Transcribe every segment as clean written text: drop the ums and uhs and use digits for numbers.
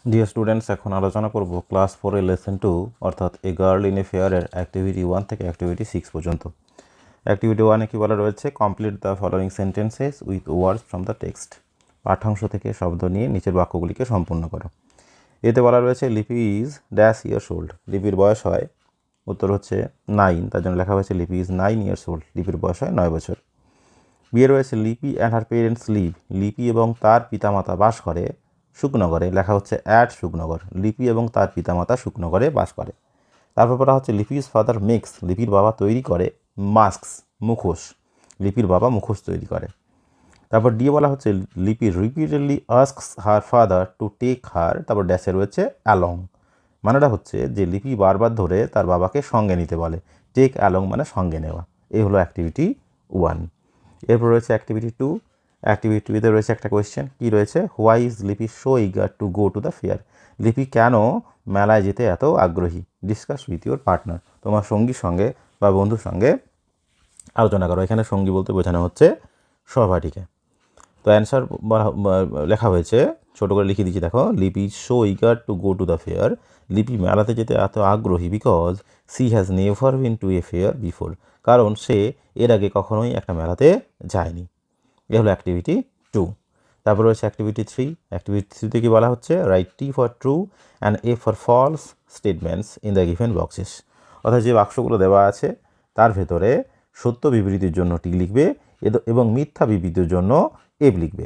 Dear students, এখন আলোচনা করব ক্লাস 4 এর লেসন 2 অর্থাৎ এ গার্ল ইন এ ফেয়ারের অ্যাক্টিভিটি 1 থেকে অ্যাক্টিভিটি 6 পর্যন্ত। অ্যাক্টিভিটি 1-এ কী বলা রয়েছে? Complete the following sentences with words from the text. পাঠ্যাংশ থেকে শব্দ নিয়ে নিচের বাক্যগুলিকে সম্পূর্ণ করো। এতে বলা রয়েছে লিপি ইজ ড্যাশ ইয়ার্স ওল্ড। লিপির বয়স হয়, উত্তর হচ্ছে 9, তার জন্য লেখা হয়েছে লিপি ইজ 9 ইয়ার্স ওল্ড। লিপির বয়স হয় 9 বছর। বিয়ে রয়েছে লিপি অ্যান্ড হার পেরেন্টস লিভ। লিপি এবং তার পিতামাতা বাস করে সুখনগরে, লেখা হচ্ছে অ্যাট সুখনগর। লিপি এবং তার পিতামাতা সুখনগরে বাস করে। তারপর বলা হচ্ছে লিপিস ফাদার মেক্স। লিপির বাবা তৈরি করে মাস্কস, মুখোশ। লিপির বাবা মুখোশ তৈরি করে। তারপর দিয়ে বলা হচ্ছে Lipi repeatedly asks her father to take her, তারপর ড্যাশে রয়েছে অ্যালং। মানেটা হচ্ছে যে লিপি বারবার ধরে তার বাবাকে সঙ্গে নিতে বলে। টেক অ্যালং মানে সঙ্গে নেওয়া। এই হলো অ্যাক্টিভিটি 1। এরপর রয়েছে অ্যাক্টিভিটি 2। অ্যাক্টিভিটি 2-তে রয়েছে একটা কোয়েশ্চেন, কী রয়েছে? হোয়াই ইজ লিপি so eager to go to the fair. লিপি কেন মেলায় যেতে এত আগ্রহী? Discuss with your partner. তোমার সঙ্গীর সঙ্গে বা বন্ধুর সঙ্গে আলোচনা করো। এখানে সঙ্গী বলতে বোঝানো হচ্ছে সহপাঠীকে। তো অ্যান্সার লেখা হয়েছে, ছোটো করে লিখে দিচ্ছি, দেখো। লিপি so eager to go to the fair. লিপি মেলাতে যেতে এত আগ্রহী because she has never been to a fair before. কারণ সে এর আগে কখনোই একটা মেলাতে যায়নি। এ হলো অ্যাক্টিভিটি 2। তারপর রয়েছে অ্যাক্টিভিটি 3। অ্যাক্টিভিটি 3-তে কি বলা হচ্ছে? Write T for true and F for false statements in the given boxes. অর্থাৎ যে বাক্সগুলো দেওয়া আছে তার ভেতরে সত্য বিবৃতির জন্য টি লিখবে এবং মিথ্যা বিবৃতির জন্য এফ লিখবে।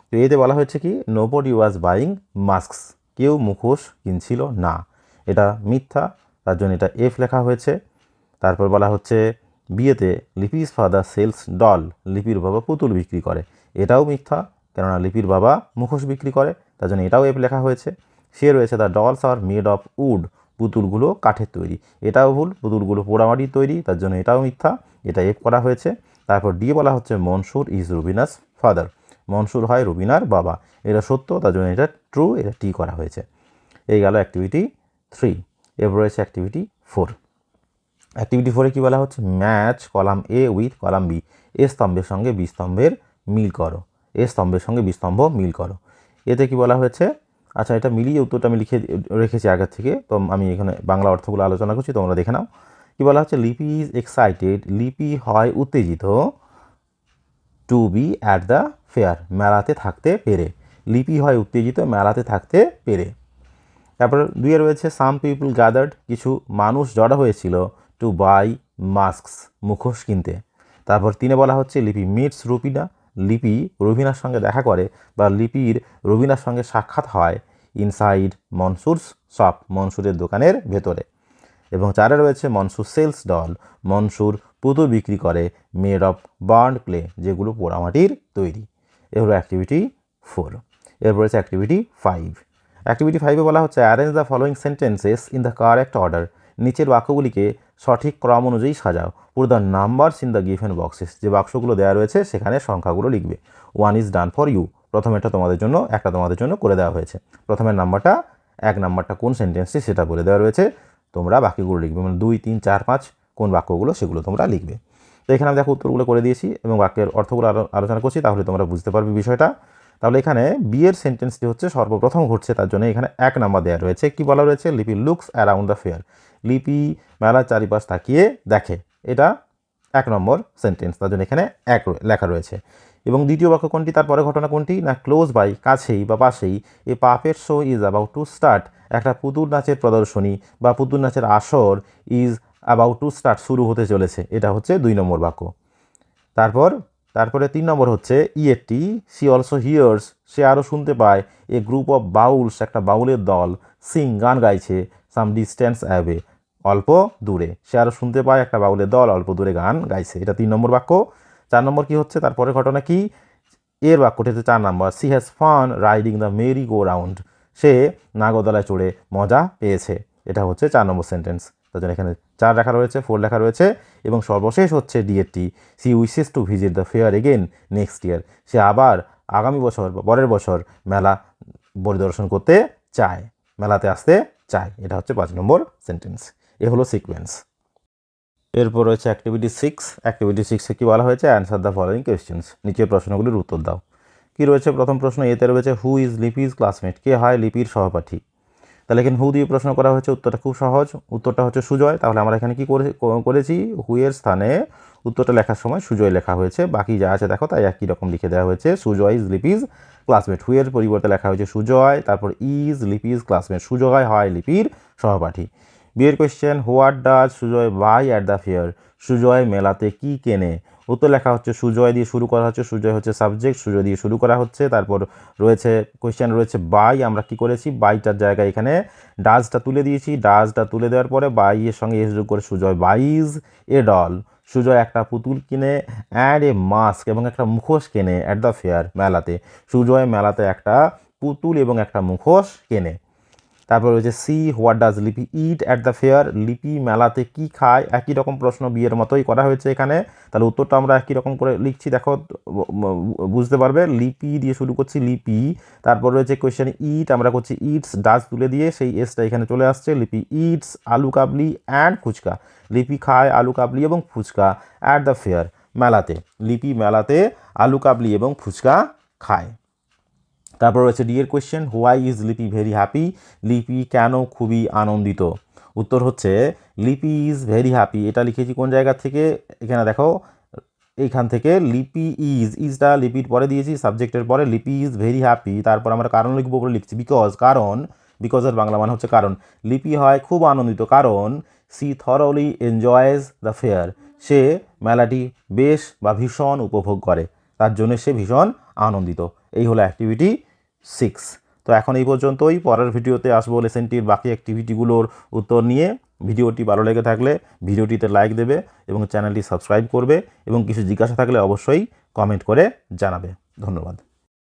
তো এতে বলা হয়েছে কি, নোবডি ওয়াজ বাইং মাস্কস। কেউ মুখোশ কিনছিল না, এটা মিথ্যা, তার জন্য এটা এফ লেখা হয়েছে। তারপর বলা হচ্ছে বিয়েতে লিপিস ফাদার সেলস ডল। লিপির বাবা পুতুল বিক্রি করে, এটাও মিথ্যা, কেননা লিপির বাবা মুখোশ বিক্রি করে, তার জন্য এটাও এফ লেখা হয়েছে। সে রয়েছে the dolls are made of wood. পুতুলগুলো কাঠের তৈরি, এটাও ভুল, পুতুলগুলো পোড়ামাটির তৈরি, তার জন্য এটাও মিথ্যা, এটা এফ করা হয়েছে। তারপর দিয়ে বলা হচ্ছে মনসুর ইজ রুবিনাস ফাদার। মনসুর হয় রুবিনার বাবা, এটা সত্য, তার জন্য এটা ট্রু, এটা টি করা হয়েছে। এই গেল অ্যাক্টিভিটি 3। এরপর রয়েছে অ্যাক্টিভিটি 4। অ্যাক্টিভিটি 4-এ কী বলা হচ্ছে? Match column A with column B. A স্তম্ভের সঙ্গে বি স্তম্ভের মিল করো। এ স্তম্ভের সঙ্গে বি স্তম্ভ মিল করো। এতে কি বলা হয়েছে? আচ্ছা, এটা মিলিয়ে উত্তরটা আমি লিখে রেখেছি আগের থেকে, তো আমি এখানে বাংলা অর্থগুলো আলোচনা করছি, তোমরা দেখে নাও। কী বলা হচ্ছে? লিপি ইজ এক্সাইটেড। লিপি হয় উত্তেজিত to be at the fair. মেলাতে থাকতে পেরে। লিপি হয় উত্তেজিত মেলাতে থাকতে পেরে। তারপর 2-এ রয়েছে সাম পিপল গ্যাদার্ড। কিছু মানুষ জড়ো হয়েছিল টু বাই মাস্কস, মুখোশ কিনতে। তারপর 3-এ বলা হচ্ছে লিপি মিটস রুবিনা। লিপি রুবিনার সঙ্গে দেখা করে বা লিপির রুবিনার সঙ্গে সাক্ষাৎ হয় ইনসাইড মনসুরস শপ। মনসুরের দোকানের ভেতরে। এবং 4-এ রয়েছে মনসুর সেলস ডল। মনসুর পুতুল বিক্রি করে মেড অফ বার্ন ক্লে, যেগুলো পোড়ামাটির তৈরি। এ হলো অ্যাক্টিভিটি 4। এরপর রয়েছে অ্যাক্টিভিটি 5। অ্যাক্টিভিটি 5-এ বলা হচ্ছে arrange the following sentences in the correct order. নিচের বাক্যগুলিকে সঠিক ক্রম অনুযায়ী সাজাও। Put the numbers in the given boxes. যে বাক্সগুলো দেওয়া রয়েছে সেখানে সংখ্যাগুলো লিখবে। 1 ইজ ডান ফর ইউ। প্রথমেরটা তোমাদের জন্য, একটা তোমাদের জন্য করে দেওয়া হয়েছে। প্রথমের নাম্বারটা, 1 নাম্বারটা কোন সেন্টেন্সটি সেটা বলে দেওয়া রয়েছে, তোমরা বাকিগুলো লিখবে। মানে 2, 3, 4, 5 কোন বাক্যগুলো সেগুলো তোমরা লিখবে। তো এখানে আমি দেখো উত্তরগুলো করে দিয়েছি এবং বাক্যের অর্থগুলো আলোচনা করছি, তাহলে তোমরা বুঝতে পারবে বিষয়টা। তাহলে এখানে বিয়ের সেন্টেন্সটি হচ্ছে সর্বপ্রথম ঘটছে, তার জন্য এখানে 1 নাম্বার দেওয়া রয়েছে। কি বলা রয়েছে? লিপি লুকস অ্যারাউন্ড দ্য ফেয়ার। লিপি মেলার চারিপাশ তাকিয়ে দেখে, এটা 1 নম্বর সেন্টেন্স, তার জন্য এখানে 1 লেখা রয়েছে। এবং দ্বিতীয় বাক্য কোনটি, তারপরে ঘটনা কোনটি না ক্লোজ বাই, কাছেই বা পাশেই, এ পাপের show is about to start. একটা পুতুল নাচের প্রদর্শনী বা পুতুল নাচের আসর ইজ অ্যাবাউট টু স্টার্ট, শুরু হতে চলেছে, এটা হচ্ছে 2 নম্বর বাক্য। তারপরে 3 নম্বর হচ্ছে ইয়েটি সি অলসো হিয়ার্স, সে আরও শুনতে পায় এ গ্রুপ অফ বাউলস, একটা বাউলের দল, সিং গান গাইছে, সাম ডিস্টেন্স অ্যাওয়ে, অল্প দূরে। সে আরও শুনতে পায় একটা বাউলের দল অল্প দূরে গান গাইছে, এটা 3 নম্বর বাক্য। 4 নম্বর কি হচ্ছে, তারপরে ঘটনা কি, এর বাক্যটি হচ্ছে 4 নম্বর। She has fun riding the merry go round, সে নাগরদোলায় চড়ে মজা পেয়েছে, এটা হচ্ছে 4 নম্বর সেন্টেন্স। তার জন্য এখানে 4 লেখা রয়েছে, 4 লেখা রয়েছে। এবং সর্বশেষ হচ্ছে ডিএটি, she wishes to visit the fair again next year, সে আবার আগামী বছর বা পরের বছর মেলা পরিদর্শন করতে চায়, মেলাতে আসতে চায়, এটা হচ্ছে 5 নম্বর সেন্টেন্স। এ হলো সিকোয়েন্স। এরপর রয়েছে অ্যাক্টিভিটি 6। অ্যাক্টিভিটি 6-এ কী বলা হয়েছে? Answer the following questions. নিচের প্রশ্নগুলির উত্তর দাও। কি রয়েছে প্রথম প্রশ্ন এতে রয়েছে হু ইজ লিপিজ ক্লাসমেট, কে হয় লিপির সহপাঠী। তাহলে এখানে হু দিয়ে প্রশ্ন করা হয়েছে, উত্তরটা খুব সহজ, উত্তরটা হচ্ছে সুজয়। তাহলে আমরা এখানে কি করেছি, হু এর স্থানে উত্তরটা লেখার সময় সুজয় লেখা হয়েছে, বাকি যা আছে দেখো তাই একই রকম লিখে দেওয়া হয়েছে। সুজয় ইজ লিপিজ ক্লাসমেট, হু এর পরিবর্তে লেখা হয়েছে সুজয়, তারপর ইজ লিপিজ ক্লাসমেট, সুজয় হয় লিপির সহপাঠী। বিয়ের question, what does Sujoy buy at the fair, Sujoy মেলাতে কি কেনে। উত্তর লেখা হচ্ছে সুজয় দিয়ে শুরু করা হচ্ছে, সুজয় হচ্ছে সাবজেক্ট, সুজয় দিয়ে শুরু করা হচ্ছে। তারপর রয়েছে কোয়েশ্চেন রয়েছে বাই, আমরা কি করেছি বাইটার জায়গায় এখানে ডাজটা তুলে দিয়েছি, ডাজটা তুলে দেওয়ার পরে বাই এর সঙ্গে এস যোগ করে সুজয় বাইজ এ ডল, সুজয় একটা পুতুল কিনে অ্যাড এ মাস্ক এবং একটা মুখোশ কেনে অ্যাট দ্য ফেয়ার মেলাতে, সুজয় মেলাতে একটা পুতুল এবং একটা মুখোশ কেনে। তারপর রয়েছে সি, হোয়াট ডাজ লিপি ইট অ্যাট দ্য ফেয়ার, লিপি মেলাতে কি খায়। একই রকম প্রশ্ন বিয়ের মতোই করা হয়েছে এখানে, তাহলে উত্তরটা আমরা একই রকম করে লিখছি, দেখো বুঝতে পারবে। লিপি দিয়ে শুরু করছি লিপি, তারপর রয়েছে কোয়েশ্চেন ইট, আমরা করছি ইটস, ডাজ তুলে দিয়ে সেই এসটা এখানে চলে আসছে, লিপি ইটস আলু কাবলি অ্যান্ড ফুচকা, লিপি খায় আলু কাবলি এবং ফুচকা অ্যাট দ্য ফেয়ার মেলাতে, লিপি মেলাতে আলু কাবলি এবং ফুচকা খায়। তারপর রয়েছে ডি এর কোয়েশ্চেন, হোয়াই ইজ লিপি ভেরি হ্যাপি, লিপি কেন খুবই আনন্দিত। উত্তর হচ্ছে লিপি ইজ ভেরি হ্যাপি, এটা লিখেছি কোন জায়গা থেকে, এখানে দেখো এইখান থেকে লিপি ইজটা লিপির পরে দিয়েছি, সাবজেক্টের পরে লিপি ইজ ভেরি হ্যাপি, তারপর আমরা কারণ লিখবো বলে লিখছি বিকজ, কারণ, বিকজের বাংলা মানে হচ্ছে কারণ, লিপি হয় খুব আনন্দিত কারণ she thoroughly enjoys the fair, সে মেলাটি বেশ বা ভীষণ উপভোগ করে, তার জন্য সে ভীষণ আনন্দিত। এই হলো অ্যাক্টিভিটি 6। তো এখন এই পর্যন্তই, পরের ভিডিওতে আসবো লেসেনটির বাকি অ্যাক্টিভিটিগুলোর উত্তর নিয়ে। ভিডিওটি ভালো লেগে থাকলে ভিডিওটিতে লাইক দেবে এবং চ্যানেলটি সাবস্ক্রাইব করবে এবং কিছু জিজ্ঞাসা থাকলে অবশ্যই কমেন্ট করে জানাবে। ধন্যবাদ।